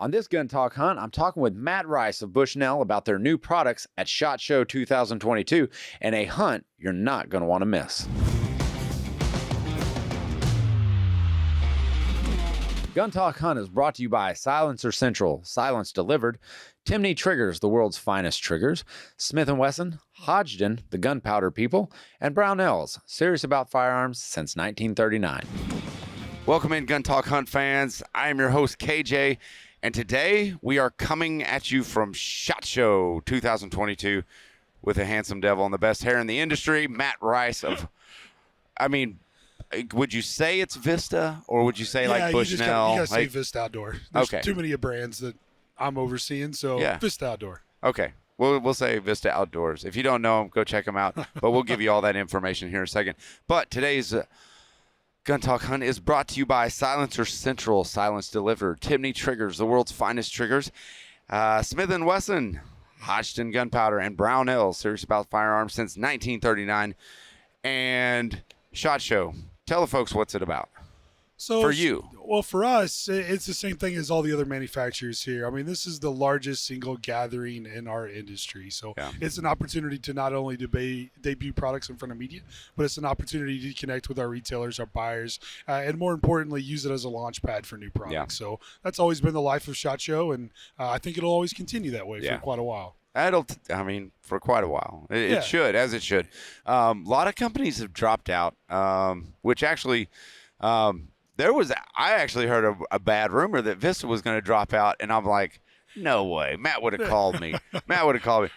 On this Gun Talk Hunt, I'm talking with Matt Rice of Bushnell about their new products at SHOT Show 2022 and a hunt you're not going to want to miss. Gun Talk Hunt is brought to you by Silencer Central, Silence Delivered, Timney Triggers, the world's finest triggers, Smith & Wesson, Hodgdon, the gunpowder people, and Brownells, serious about firearms since 1939. Welcome in, Gun Talk Hunt fans. I am your host, KJ, and today we are coming at you from SHOT Show 2022 with a handsome devil and the best hair in the industry, Matt Rice of, would you say it's Vista or would you say like Bushnell? You got to say Vista Outdoor. There's too many brands that I'm overseeing, so Vista Outdoor. Okay. We'll say Vista Outdoors. If you don't know them, go check them out. But we'll give you all that information here in a second. But today's Gun Talk Hunt is brought to you by Silencer Central, Silence Delivered, Timney Triggers, the world's finest triggers, Smith & Wesson, Hodgdon Gunpowder, and Brownells, serious about firearms since 1939, and SHOT Show. Tell the folks what's it about. So for you. Well, for us, it's the same thing as all the other manufacturers here. I mean, this is the largest single gathering in our industry. So it's an opportunity to not only debut products in front of media, but it's an opportunity to connect with our retailers, our buyers, and more importantly, use it as a launch pad for new products. So that's always been the life of SHOT Show, and I think it'll always continue that way for quite a while. For quite a while. It should, as it should. A lot of companies have dropped out, which actually I actually heard a bad rumor that Vista was going to drop out, and I'm like, no way. Matt would have called me.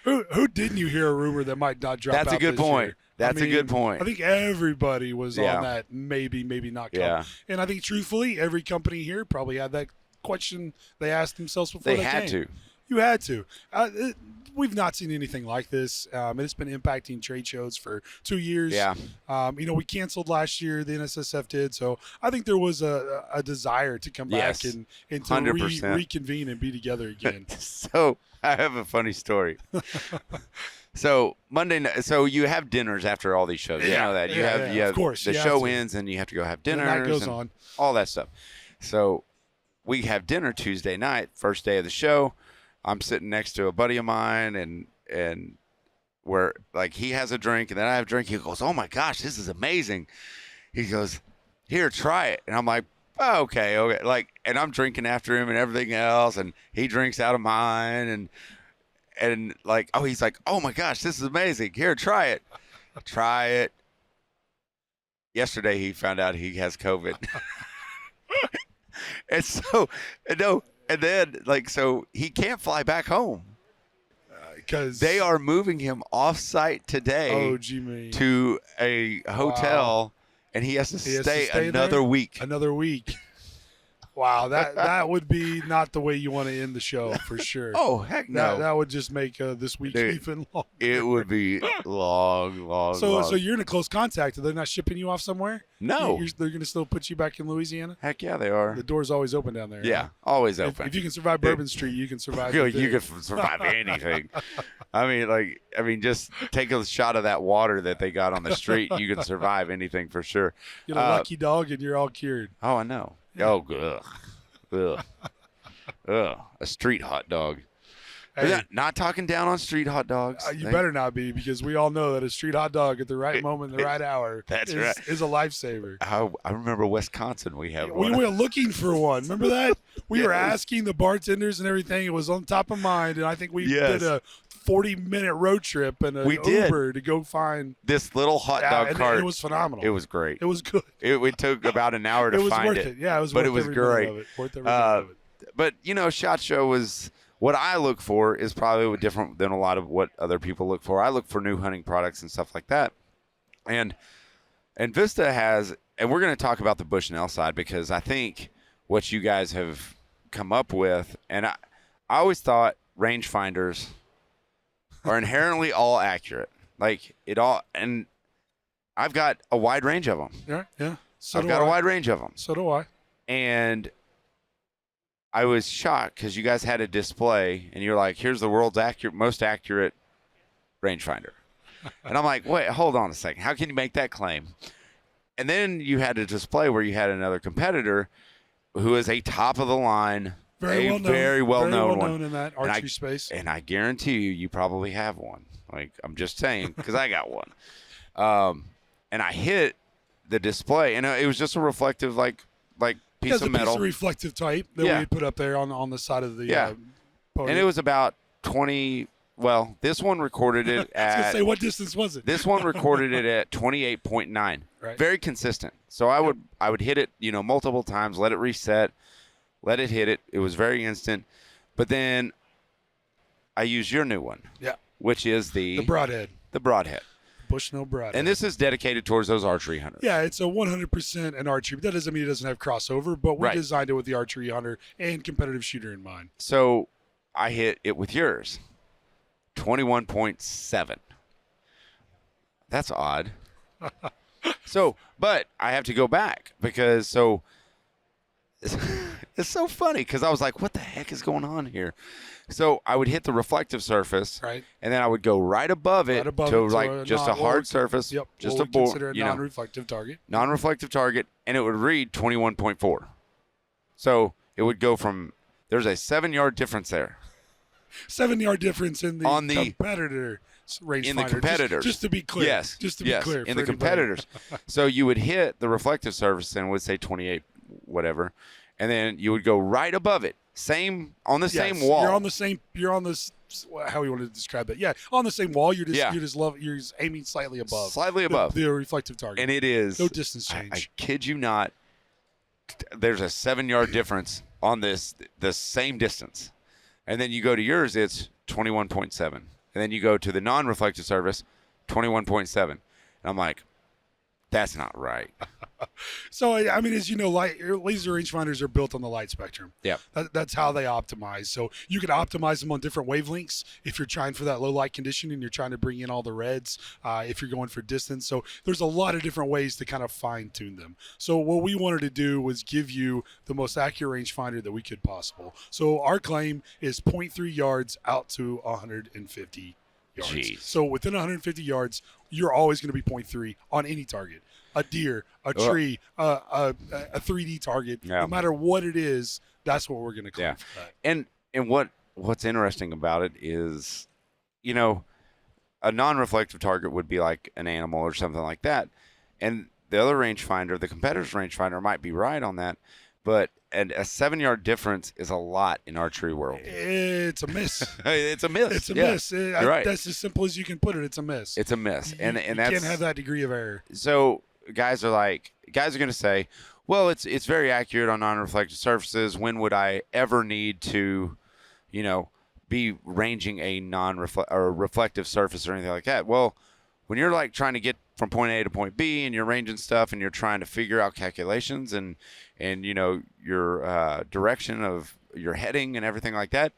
Who didn't you hear a rumor that might not drop out? That's a good point. That's a good point. I think everybody was on that maybe not come. Yeah. And I think truthfully, every company here probably had that question they asked themselves before they had came. You had to. We've not seen anything like this. It's been impacting trade shows for 2 years. Yeah. We canceled last year. The NSSF did. So I think there was a desire to come back and to reconvene and be together again. So I have a funny story. So Monday night, so you have dinners after all these shows. You know that. You have of course. The show ends and you have to go have dinner. And that goes on. All that stuff. So we have dinner Tuesday night, first day of the show. I'm sitting next to a buddy of mine, and where like he has a drink, and then I have a drink. He goes, "Oh my gosh, this is amazing!" He goes, "Here, try it." And I'm like, oh, "Okay." Like, and I'm drinking after him and everything else, and he drinks out of mine, and like, he's like, "Oh my gosh, this is amazing! Here, try it." Try it. Yesterday, he found out he has COVID, and then, so he can't fly back home because they are moving him off-site today to a hotel, and he has to stay another week. Another week. Wow, that would be not the way you want to end the show for sure. Oh, heck no. That would just make this week even longer. It would be long. So you're in a close contact. Are they not shipping you off somewhere? No. They're going to still put you back in Louisiana? Heck yeah, they are. The door's always open down there. Yeah, right? Always open. If you can survive Bourbon Street, you can survive You can survive anything. Just take a shot of that water that they got on the street. You can survive anything for sure. Get a lucky dog and you're all cured. Oh, I know. Oh, ugh. A street hot dog. Hey, not talking down on street hot dogs. You better not be, because we all know that a street hot dog at the right moment, the right hour is a lifesaver. I remember Wisconsin, we have one. We were looking for one. Remember that? We were asking the bartenders and everything. It was on top of mind, and I think we did a 40-minute road trip and an Uber to go find this little hot dog cart. It was phenomenal. It was great. It was good. It took about an hour to find it. It was worth it. Yeah, it was but worth it was every great. Minute of it. Worth every minute of it. But, SHOT Show was what I look for is probably different than a lot of what other people look for. I look for new hunting products and stuff like that. And Vista has, and we're going to talk about the Bushnell side, because I think what you guys have come up with, and I always thought rangefinders are inherently all accurate. Like it all, and I've got a wide range of them. Yeah. I've got a wide range of them. So do I. And I was shocked because you guys had a display, and you're like, "Here's the world's most accurate rangefinder," and I'm like, "Wait, hold on a second. How can you make that claim?" And then you had a display where you had another competitor who is a top of the line very well known one in that archery space. And I guarantee you probably have one. Like, I'm just saying, because I got one. And I hit the display, and it was just a reflective, like piece of metal. Piece of reflective type that we put up there on the side of the podium. And it was about 20. Well, this one recorded it at. I was gonna say, what distance was it? This one recorded it at 28.9. Right. Very consistent. So I would hit it, multiple times, let it reset, let it hit it. It was very instant. But then I used your new one. Yeah. Which is the Broadhead. The Broadhead. Bushnell Broadhead. And this is dedicated towards those archery hunters. Yeah, it's a 100% an archery. That doesn't mean it doesn't have crossover, but we designed it with the archery hunter and competitive shooter in mind. So I hit it with yours. 21.7. That's odd. But I have to go back because it's so funny because I was like, what the heck is going on here? So I would hit the reflective surface, right, and then I would go right above it to just a hard surface, just a board, consider a non-reflective target. Non-reflective target, and it would read 21.4. So it would go from there's a 7-yard difference there. 7-yard difference in the competitor rangefinder. In the competitors. Just to be clear. Yes. Just to be clear. In the competitors. So you would hit the reflective surface and would say 28 whatever. And then you would go right above it. Same wall. You're on this how we want to describe it. Yeah. On the same wall. You're just aiming slightly above. Slightly above. The reflective target. And it is no distance change. I kid you not. There's a 7-yard difference on the same distance. And then you go to yours, it's 21.7. And then you go to the non-reflective surface, 21.7. And I'm like, that's not right. So, I mean, as you know, laser rangefinders are built on the light spectrum. Yeah. That's how they optimize. So you can optimize them on different wavelengths if you're trying for that low light condition and you're trying to bring in all the reds, if you're going for distance. So there's a lot of different ways to kind of fine tune them. So what we wanted to do was give you the most accurate rangefinder that we could possible. So our claim is 0.3 yards out to 150 yards. Jeez. So within 150 yards, you're always going to be 0.3 on any target. A deer, a tree, a 3D target, no matter what it is, that's what we're going to claim for that. And what's interesting about it is, a non-reflective target would be like an animal or something like that. And the other rangefinder, the competitor's rangefinder, might be right on that. But a 7-yard difference is a lot in archery world. It's a miss. It's a miss. It's a miss. You're right. That's as simple as you can put it. It's a miss. It's a miss. You can't have that degree of error. So guys are going to say, well, it's very accurate on non-reflective surfaces. When would I ever need to, be ranging a reflective surface or anything like that? Well, when you're trying to get from point A to point B and you're ranging stuff and you're trying to figure out calculations and your direction of your heading and everything like that,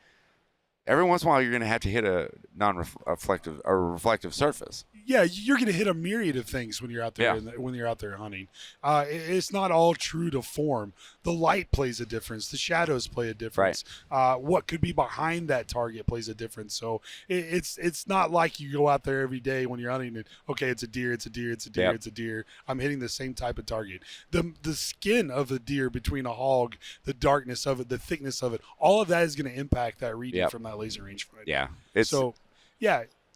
every once in a while you're going to have to hit a non-reflective or reflective surface. Yeah, you're going to hit a myriad of things when you're out there. When you're out there hunting, it's not all true to form. The light plays a difference. The shadows play a difference. Right. What could be behind that target plays a difference. So it's not like you go out there every day when you're hunting and okay, it's a deer, it's a deer, it's a deer, it's a deer. I'm hitting the same type of target. The skin of the deer between a hog, the darkness of it, the thickness of it, all of that is going to impact that reading from that laser rangefinder. Yeah.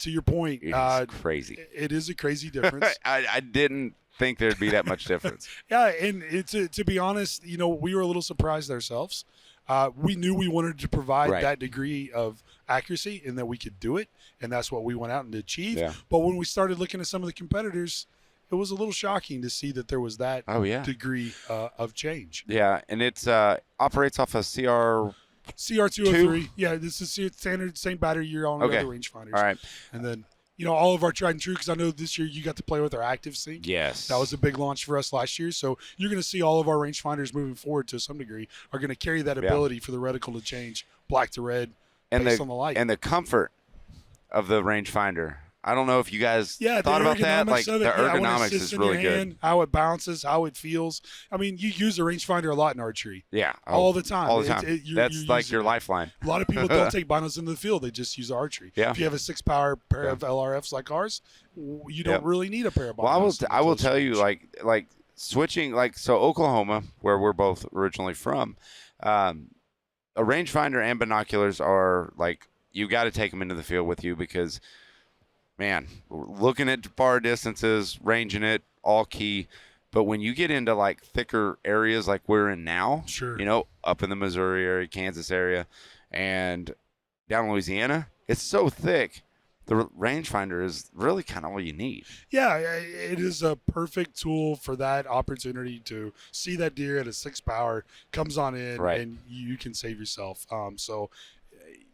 To your point, it's crazy. It is a crazy difference. I didn't think there'd be that much difference. Yeah, and to be honest, we were a little surprised ourselves. We knew we wanted to provide that degree of accuracy and that we could do it, and that's what we went out and achieved. Yeah. But when we started looking at some of the competitors, it was a little shocking to see that there was that degree of change. Yeah, and it operates off a CR203. Yeah, this is standard, same battery you're on with other rangefinders. All right. And then, all of our tried and true, because I know this year you got to play with our active sync. Yes. That was a big launch for us last year. So you're going to see all of our rangefinders moving forward to some degree are going to carry that ability for the reticle to change black to red based on the light. And the comfort of the rangefinder. I don't know if you guys thought about that. The ergonomics is really good. How it bounces, how it feels. I mean, you use a rangefinder a lot in archery. Yeah. All the time. All the time. That's like your lifeline. A lot of people don't take binos into the field. They just use archery. Yeah. If you have a 6-power pair of LRFs like ours, you don't really need a pair of binos. Well, I will tell you, switching, so Oklahoma, where we're both originally from, a rangefinder and binoculars are like, you got to take them into the field with you because, man, looking at far distances, ranging it, all key. But when you get into like thicker areas like we're in now, Sure. up in the Missouri area, Kansas area, and down in Louisiana, it's so thick. The rangefinder is really kind of all you need. Yeah, it is a perfect tool for that opportunity to see that deer at a 6 power, comes on in, Right. and you can save yourself. So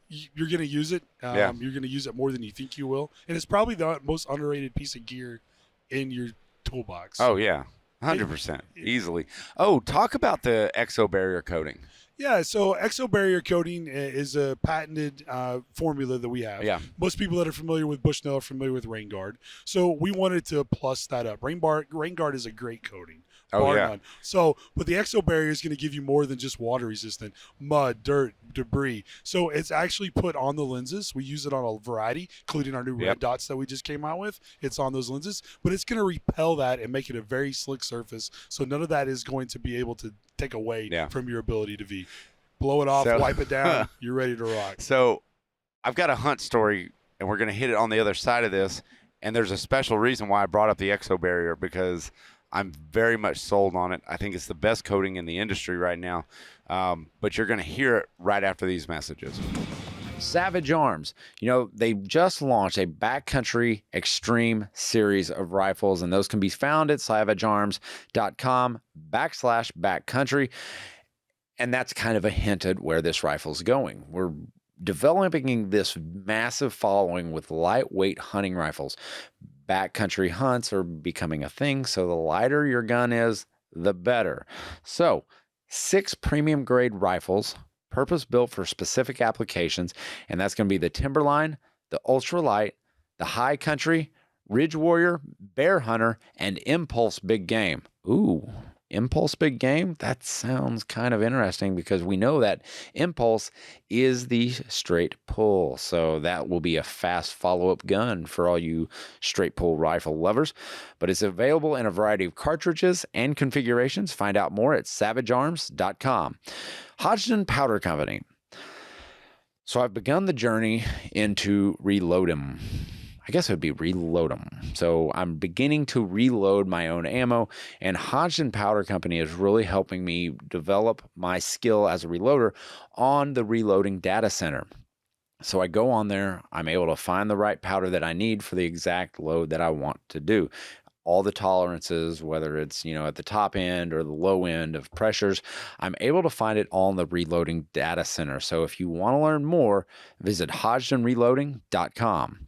you're going to use it. Yeah. You're going to use it more than you think you will. And it's probably the most underrated piece of gear in your toolbox. Oh, yeah. 100%. Easily. Oh, talk about the exo barrier coating. Yeah, so exo barrier coating is a patented formula that we have. Yeah. Most people that are familiar with Bushnell are familiar with Rain Guard. So we wanted to plus that up. Rain Guard is a great coating. Oh, yeah. None. So, but the exo barrier is going to give you more than just water resistant, mud, dirt, debris. So it's actually put on the lenses. We use it on a variety, including our new red dots that we just came out with. It's on those lenses, but it's going to repel that and make it a very slick surface. So none of that is going to be able to take away from your ability to V. Blow it off, wipe it down, you're ready to rock. So I've got a hunt story, and we're going to hit it on the other side of this. And there's a special reason why I brought up the exo barrier, because I'm very much sold on it. I think it's the best coating in the industry right now. But you're going to hear it right after these messages. Savage Arms. They just launched a backcountry extreme series of rifles, and those can be found at savagearms.com/backcountry. And that's kind of a hint at where this rifle's going. We're developing this massive following with lightweight hunting rifles. Backcountry hunts are becoming a thing, so the lighter your gun is, the better. So, 6 premium grade rifles, purpose-built for specific applications, and that's going to be the Timberline, the Ultralight, the High Country, Ridge Warrior, Bear Hunter, and Impulse Big Game. Ooh, Impulse Big Game? That sounds kind of interesting because we know that Impulse is the straight pull, so that will be a fast follow-up gun for all you straight pull rifle lovers. But it's available in a variety of cartridges and configurations. Find out more at savagearms.com. Hodgdon Powder Company. So I've begun the journey into reload 'em. I guess it would be reload 'em. So I'm beginning to reload my own ammo, and Hodgdon Powder Company is really helping me develop my skill as a reloader on the reloading data center. So I go on there, I'm able to find the right powder that I need for the exact load that I want to do. All the tolerances, whether it's, at the top end or the low end of pressures, I'm able to find it all in the reloading data center. So if you want to learn more, visit hodgdonreloading.com.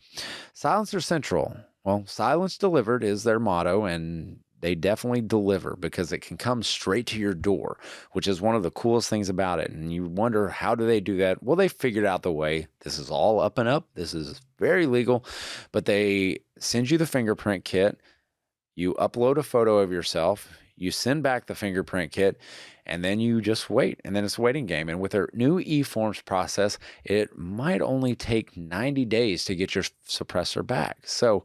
Silencer Central. Well, silence delivered is their motto, and they definitely deliver because it can come straight to your door, which is one of the coolest things about it. And you wonder, how do they do that? Well, they figured out the way. This is all up and up. This is very legal, but they send you the fingerprint kit. You upload a photo of yourself, you send back the fingerprint kit, and then you just wait. And then it's a waiting game. And with their new e-forms process, it might only take 90 days to get your suppressor back. So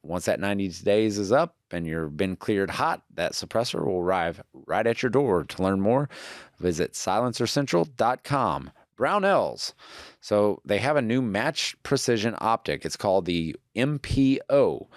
once that 90 days is up and you've been cleared hot, that suppressor will arrive right at your door. To learn more, visit silencercentral.com. Brownells. So they have a new match precision optic. It's called the MPO.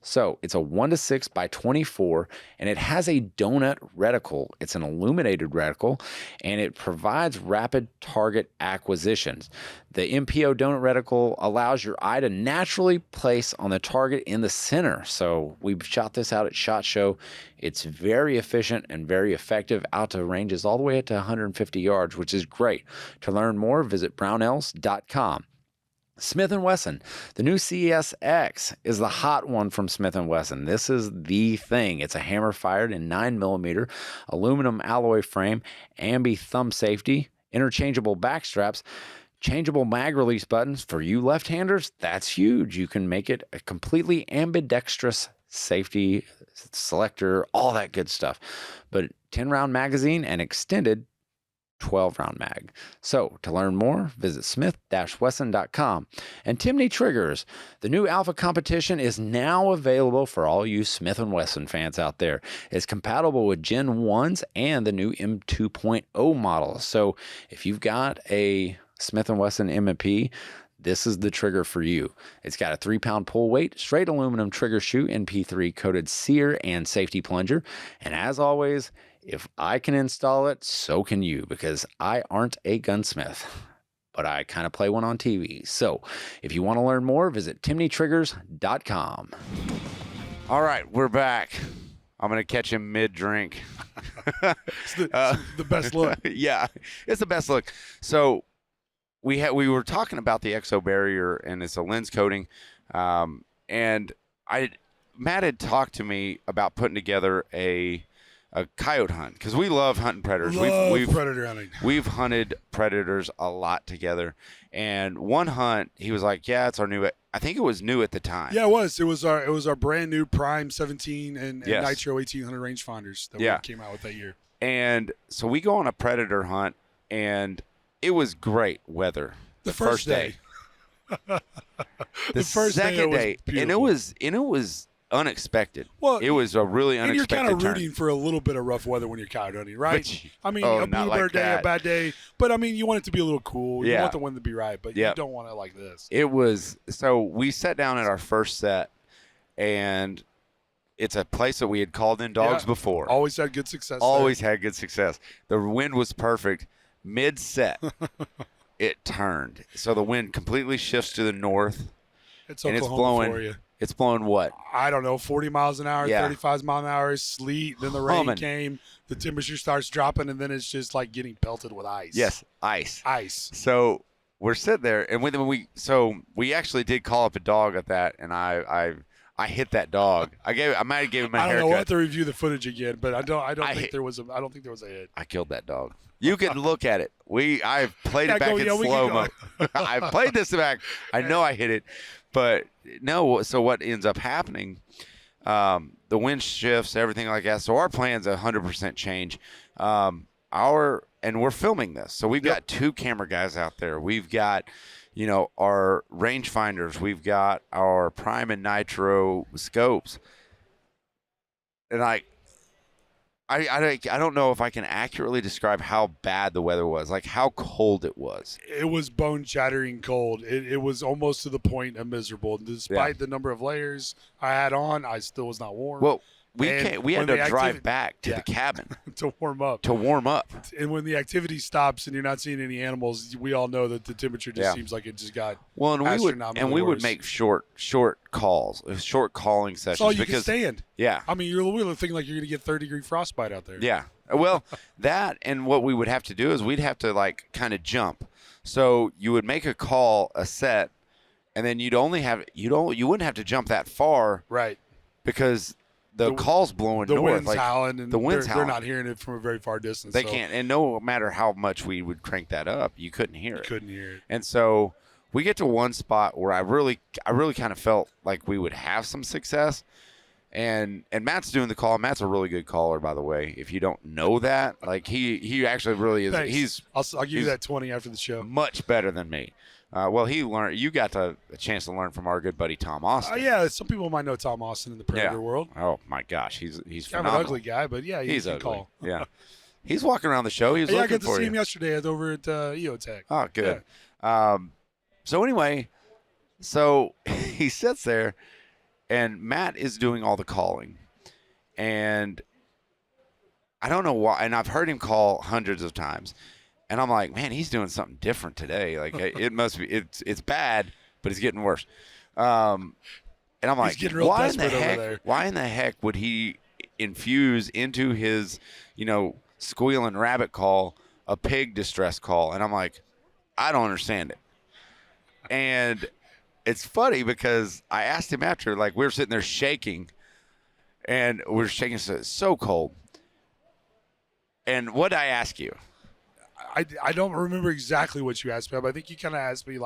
So it's a 1:6 by 24, and it has a donut reticle. It's an illuminated reticle, and it provides rapid target acquisitions. The MPO donut reticle allows your eye to naturally place on the target in the center. So we've shot this out at SHOT Show. It's very efficient and very effective, out to ranges all the way up to 150 yards, which is great. To learn more, visit brownells.com. Smith & Wesson. The new CSX is the hot one from Smith & Wesson. This is the thing. It's a hammer fired in 9mm aluminum alloy frame, ambi thumb safety, interchangeable back straps, changeable mag release buttons. For you left-handers, that's huge. You can make it a completely ambidextrous safety selector, all that good stuff. But 10-round magazine and extended 12-round mag. So to learn more, visit smith-wesson.com. And Timney Triggers, the new alpha competition, is now available for all you Smith & Wesson fans out there. It's compatible with Gen 1s and the new M2.0 model. So if you've got a Smith & Wesson M&P, this is the trigger for you. It's got a 3-pound pull weight, straight aluminum trigger shoe, NP3 coated sear and safety plunger. And as always, if I can install it, so can you, because I aren't a gunsmith, but I kind of play one on TV. So if you want to learn more, visit timneytriggers.com. All right, we're back. I'm going to catch him mid-drink. It's the best look. Yeah, it's the best look. So we were talking about the exo barrier, and it's a lens coating. And Matt had talked to me about putting together a coyote hunt, because we love hunting predators. We've predator hunting. We've hunted predators a lot together. And one hunt, he was like, "Yeah, it's our new." I think it was new at the time. Yeah, it was. It was our brand new Prime 17 and Yes. Nitro 1800 rangefinders that we came out with that year. And so we go on a predator hunt, and it was great weather. The first day. The first second day, and it was unexpected. Well, it was a really and you're unexpected kind of turn. rooting for a little bit of rough weather when you're coyote hunting, right? I mean, not a bluebird like day, that. a bad day, but I mean, you want it to be a little cool. You Yeah. want the wind to be right, but you don't want it like this. It was, so we sat down at our first set, and it's a place that we had called in dogs before. Always had good success. Always had good success. The wind was perfect. Mid-set, it turned. So the wind completely shifts to the north. It's and Oklahoma it's blowing. for you. It's blowing what? I don't know, 40 miles an hour, Yeah. 35 miles an hour, sleet. Then the rain Humming. came. The temperature starts dropping, and then it's just like getting pelted with ice. Yes, ice. Ice. So we're sitting there, and when we actually did call up a dog at that, and I hit that dog. I might have gave him a I don't haircut. know. We'll have to review the footage again, but I don't think there was a hit. I killed that dog. You can look at it. I played it back in slow mo. I played this back. I know I hit it, but no. So what ends up happening? The wind shifts, everything like that. So our plan's 100% change. And we're filming this. So we've got 2 camera guys out there. We've got, our rangefinders. We've got our Prime and Nitro scopes. And I don't know if I can accurately describe how bad the weather was, like how cold it was. It was bone-shattering cold. It was almost to the point of miserable. Despite the number of layers I had on, I still was not warm. Well, we had to drive back to the cabin to warm up. And when the activity stops and you're not seeing any animals, we all know that the temperature just seems like it just got we would make short calls, short calling sessions. That's all you can stand. Yeah. I mean, you're really thinking like you're going to get 30-degree frostbite out there. Yeah. Well, that, and what we would have to do is we'd have to kind of jump. So you would make a call, a set, and then you wouldn't have to jump that far. Right. Because the call's blowing the north. Wind's howling, and the wind's they're not hearing it from a very far distance. They can't. And no matter how much we would crank that up, you couldn't hear it. Couldn't hear it. And so we get to one spot where I really kind of felt like we would have some success. And Matt's doing the call. Matt's a really good caller, by the way. If you don't know that, he actually really is. Thanks. I'll give you that 20 after the show. Much better than me. Well, he learned. You got a chance to learn from our good buddy Tom Austin. Yeah, some people might know Tom Austin in the predator world. Oh my gosh, he's kind phenomenal. of an ugly guy, but yeah, he's ugly. Call. Yeah, he's walking around the show. He was looking I got to for see you. him yesterday over at EOTech. Oh, good. Yeah. So anyway, he sits there, and Matt is doing all the calling, and I don't know why. And I've heard him call hundreds of times. And I'm like, man, he's doing something different today. Like it must be, it's bad, but it's getting worse. And I'm like, why in the heck would he infuse into his, squealing rabbit call a pig distress call? And I'm like, I don't understand it. And it's funny because I asked him after, we were sitting there shaking, and we were shaking so cold. And what did I ask you? I don't remember exactly what you asked me, but I think you kind of asked me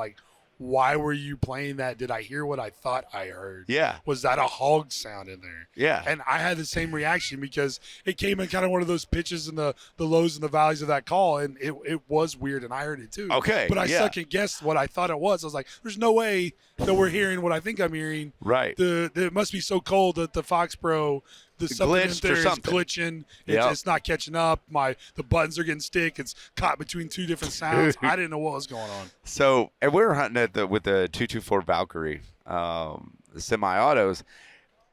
why were you playing that? Did I hear what I thought I heard? Yeah. Was that a hog sound in there? Yeah. And I had the same reaction because it came in kind of one of those pitches and the lows and the valleys of that call, and it was weird, and I heard it too. Okay. But I yeah. second guessed what I thought it was. I was like, there's no way that we're hearing what I think I'm hearing. Right. It must be so cold that the Fox Pro, the something in glitched there or is something. glitching. Yep. It's not catching up. The buttons are getting stick. It's caught between two different sounds. I didn't know what was going on. So, and we were hunting with the 224 Valkyrie, the semi-autos,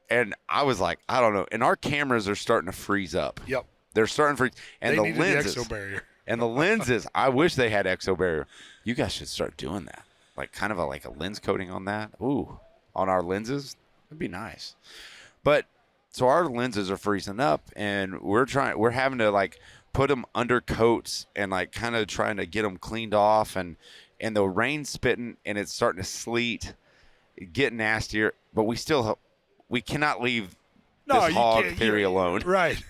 and I was like, I don't know. And our cameras are starting to freeze up. Yep. They're starting to freeze. And They the needed lenses. the exo barrier. And the lenses, I wish they had exo barrier. You guys should start doing that. Like kind of a lens coating on that. Ooh, on our lenses. That'd be nice. But so our lenses are freezing up, and we're having to put them under coats and kind of trying to get them cleaned off, and the rain's spitting and it's starting to sleet, get nastier, but we cannot leave this hog theory alone. Right.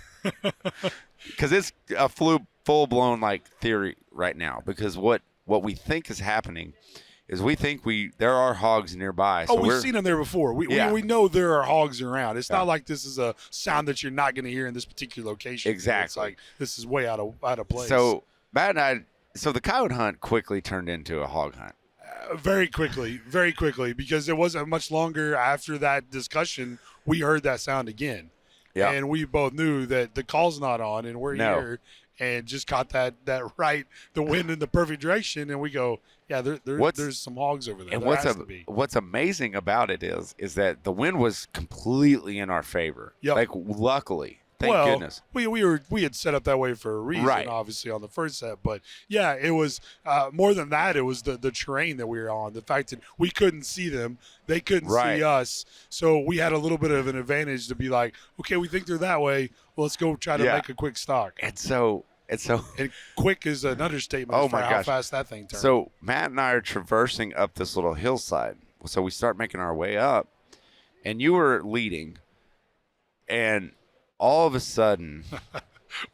Because it's a full-blown theory right now, because what we think is happening is we think there are hogs nearby. So we've seen them there before. We know there are hogs around. It's not like this is a sound that you're not going to hear in this particular location. Exactly. It's like this is way out of place. So Matt and the coyote hunt quickly turned into a hog hunt. Very quickly, because it wasn't much longer after that discussion we heard that sound again. Yeah. And we both knew that the call's not on, and we're here and just caught that right, the wind in the perfect direction, and we go, yeah, there's some hogs over there. And there what's amazing about it is that the wind was completely in our favor. Yep. Luckily. Thank goodness. We had set up that way for a reason, Right. obviously, on the first set. But yeah, it was more than that. It was the terrain that we were on. The fact that we couldn't see them, they couldn't Right. see us. So we had a little bit of an advantage to be like, okay, we think they're that way. Well, let's go try to make a quick stock. And so And quick is an understatement Oh for my how gosh. fast that thing turned. So Matt and I are traversing up this little hillside. So we start making our way up, and you were leading, and all of a sudden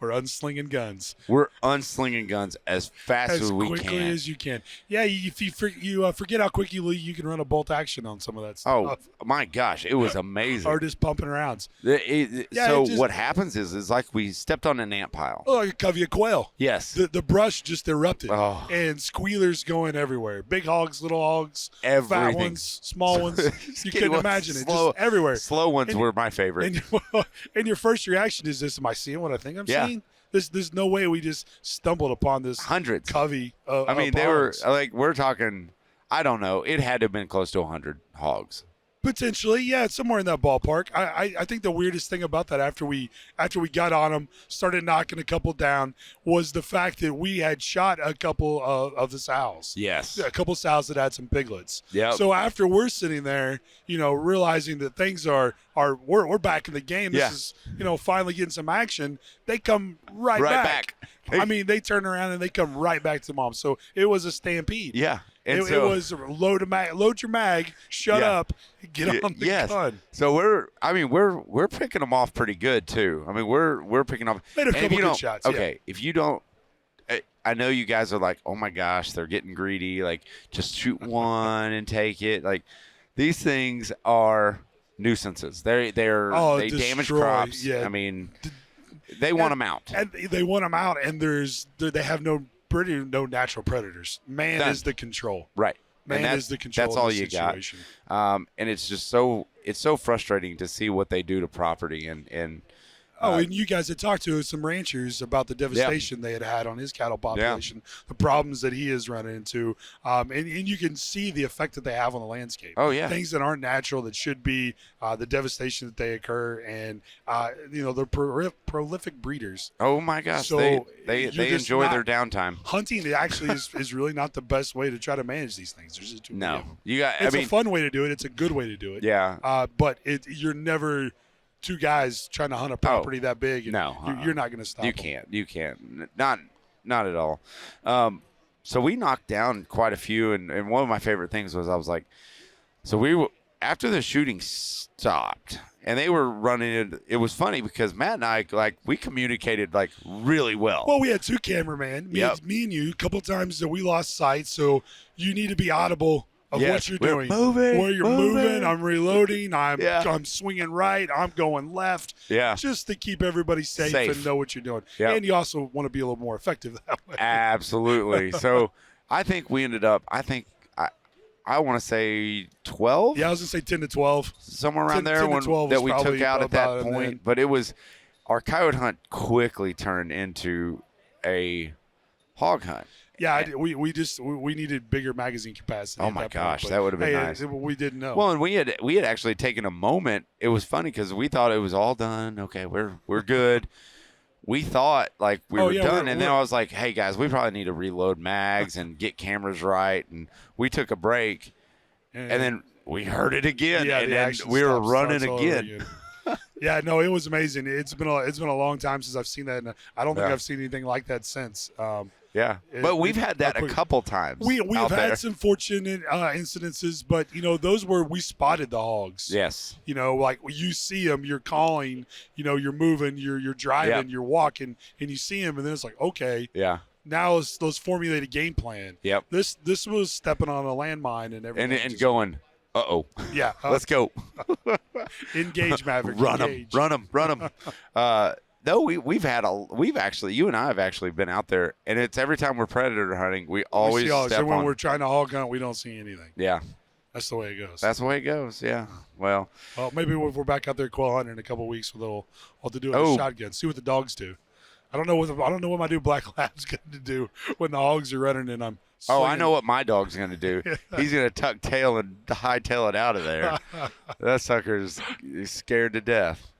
we're unslinging guns we're unslinging guns as fast as we quickly can. as you can. Yeah, if you forget how quick you can run a bolt action on some of that Oh stuff. my gosh, it was amazing. Or just pumping rounds. What happens is like we stepped on an ant pile. Oh, like a covey of quail. Yes. The brush just erupted. Oh. And squealers going everywhere. Big hogs, little hogs, fat Everything. ones, small ones. You Skinny couldn't ones, imagine it. slow- Just everywhere. Slow ones And- were my favorite. And your first reaction is this: am I seeing what I think I'm Yeah. seeing? There's no way we just stumbled upon this Hundreds. covey of I mean, they were hogs. we're talking, I don't know, it had to have been close to 100 hogs. Potentially, yeah, it's somewhere in that ballpark. I think the weirdest thing about that after we got on them, started knocking a couple down, was the fact that we had shot a couple of the sows. Yes. A couple sows that had some piglets. Yep. So after we're sitting there, realizing that things we're back in the game. This is, finally getting some action. They come right back. I mean, they turn around and they come right back to the mom. So it was a stampede. Yeah. And It was load your mag, shut up, get on the gun. So we're picking them off pretty good too. I mean, we're picking off. Made a and if couple you good don't- shots, Okay, if you don't, I know you guys are like, oh my gosh, they're getting greedy. Like, just shoot one and take it. Like, these things are nuisances. They damage destroy, crops. yeah. I mean, they want them out. And they want them out, and they have no natural predators. Man None. is the control. Right. Man And is the control. That's of all the you situation. got. And it's just so frustrating to see what they do to property and And you guys had talked to some ranchers about the devastation they had on his cattle population, the problems that he is running into, and you can see the effect that they have on the landscape. Oh, yeah. Things that aren't natural that should be, the devastation that they occur, and they're prolific breeders. oh my gosh, So they you're just enjoy not- their downtime. Hunting actually is really not the best way to try to manage these things. There's just too many of No, them. you got. It's I mean, a fun way to do it. It's a good way to do it. yeah. But you're never two guys trying to hunt a property that big. And no, you're not going to stop. You them. can't. You can't. Not at all. So we knocked down quite a few, and one of my favorite things was I was like, after the shooting stopped and they were running it. It was funny because Matt and I we communicated really well. Well, we had two cameramen, me and you, a couple times that we lost sight. So you need to be audible of Yeah, what you're we're doing. moving, where you're moving. moving, I'm reloading, Yeah. I'm swinging right, I'm going left. Yeah. Just to keep everybody safe. And know what you're doing. Yep. And you also want to be a little more effective that way. Absolutely. So I think we ended up, I want to say 12. Yeah, I was going to say 10 to 12. Somewhere around 10 there to 12 that was we took out at that about it point. then. But it was, our coyote hunt quickly turned into a hog hunt. Yeah, we needed bigger magazine capacity. Oh my gosh, that would have been nice. We didn't know. Well, and we had actually taken a moment. It was funny because we thought it was all done. Okay, we're good. We thought like we were done, and then I was like, "Hey guys, we probably need to reload mags and get cameras right." And we took a break, and then we heard it again, yeah, and then we were running again. Yeah, no, it was amazing. It's been a long time since I've seen that, and I don't think Yeah. I've seen anything like that since. Yeah, but we've had that a couple times. We've out there. had some fortunate incidences, but those were we spotted the hogs. Yes. Like you see them, you're calling, you're moving, you're driving, Yep. you're walking, and you see them, and then it's like, okay, Yeah. now it's those formulated game plan. Yep. This was stepping on a landmine and everything, And going, uh-oh. Yeah, Let's go. engage, Maverick. Run engage. them. No, we've actually, you and I have actually been out there, and it's every time we're predator hunting, we always see hogs. step And when on. we're trying to hog hunt, we don't see anything. Yeah, That's the way it goes. that's the way it goes. Yeah. Well, Maybe if we're back out there quail hunting in a couple of weeks, we'll have to do it with Oh. a shotgun. See what the dogs do. I don't know what my new black lab's going to do when the hogs are running and I'm. oh, I slinging. know what my dog's gonna do. He's gonna tuck tail and hightail it out of there. That sucker's scared to death.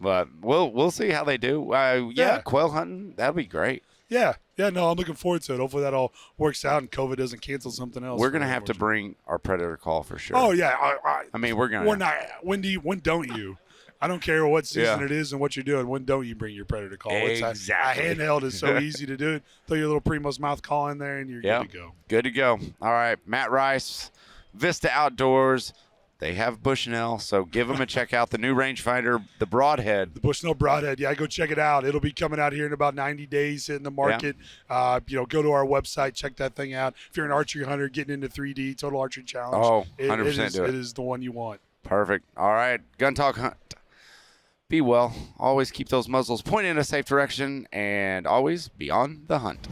But we'll see how they do. Yeah. Quail hunting, that'd be great. Yeah. No, I'm looking forward to it. Hopefully that all works out and COVID doesn't cancel something else. We're gonna have to bring our predator call for sure. Oh yeah. I mean, we're gonna. We're not. When don't you? I don't care what season Yeah. it is and what you're doing. When don't you bring your predator call? Exactly. A handheld is so easy to do. Throw your little Primos mouth call in there and you're good to go. Good to go. All right, Matt Rice, Vista Outdoors. They have Bushnell, so give them a check out. The new rangefinder, the Broadhead. The Bushnell Broadhead. Yeah, go check it out. It'll be coming out here in about 90 days, hitting the market. Go to our website, check that thing out. If you're an archery hunter getting into 3D, Total Archery Challenge, Oh, 100% do it. It is the one you want. Perfect. All right, Gun Talk Hunt. Be well. Always keep those muzzles pointed in a safe direction, and always be on the hunt.